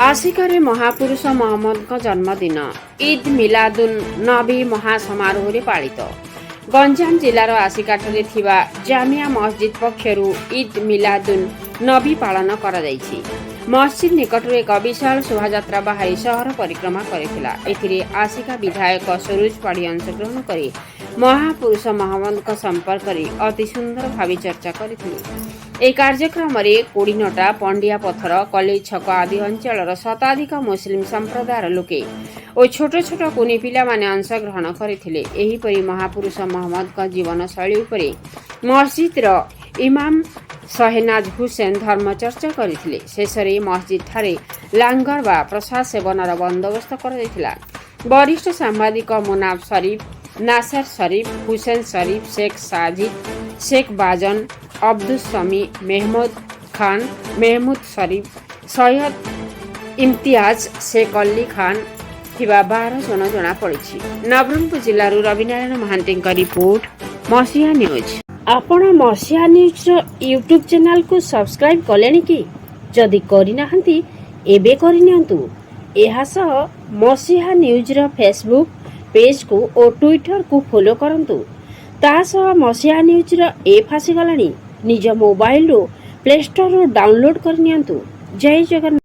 आसिकारे महापुरुष मोहम्मद जन्मदिन ईद मिलादुन नबी महासमारोह पालित। गंजाम जिलार आसिकाठारे थिबा जामिया मस्जिद पक्षरु ईद मिलादुन नबी पालन करा जायछि। मस्जिद निकटरे एक विशाल शोभायात्रा बाहरी शहर परिक्रमा करिथिला। एथिरे आसिका विधायक सरोज पाड़ी अंशग्रहण करी महापुरुष मोहम्मद संपर्क अति सुंदर भावी चर्चा करथिले। এই କାର୍ଯ୍ୟକ୍ରମରେ କୋଡ଼ିନଟା ପଣ୍ଡିଆ ପଥର କଲେଜ ଛକ ଆଦି ଅଞ୍ଚଳର ଶତାଧିକ ମୁସଲିମ ସମ୍ପ୍ରଦାୟର ଲୋକେ ଓ ଛୋଟ ଛୋଟ କୁନି ପିଲାମାନେ ଅଂଶଗ୍ରହଣ କରିଥିଲେ। ଏହିପରି ମହାପୁରୁଷ ମହମ୍ମଦଙ୍କ ଜୀବନଶୈଳୀ ଉପରେ ମସଜିଦର ଇମାମ ଶହେନାଜ ହୁସେନ ଧର୍ମଚର୍ଚ୍ଚା କରିଥିଲେ। ଶେଷରେ ମସଜିଦଠାରେ ଲାଙ୍ଗର ବା ପ୍ରସାଦ ସେବନର ବନ୍ଦୋବସ୍ତ କରାଯାଇଥିଲା। ବରିଷ୍ଠ ସାମ୍ବାଦିକ ମୁନାଫ ଶରୀଫ, नासर शरीफ, हुसैन शरीफ, शेख साजिद, शेख बाजन, अब्दुल समी, महमूद खान, महमूद शरीफ, सैयद इम्तियाज, शेख अली खान थिबा 12 जन जना पड़ी। नवरंगपुर जिल्लारू रविनारायण महांती रिपोर्ट, मसीहा न्यूज। आपण मसीहा न्यूज यूट्यूब चैनल को सब्सक्राइब कलेनी कि? जदि करिनाहंती एबे करिनियंतु। एहा सह मसीहा न्यूज रो फेसबुक पेज को और ट्विटर को फॉलो करंतु। तासह मसीहा न्यूज रो ऐप आसी गलानी। निज मोबाइल रो प्ले स्टोर रो डाउनलोड करनियंतु। जय जगन्नाथ।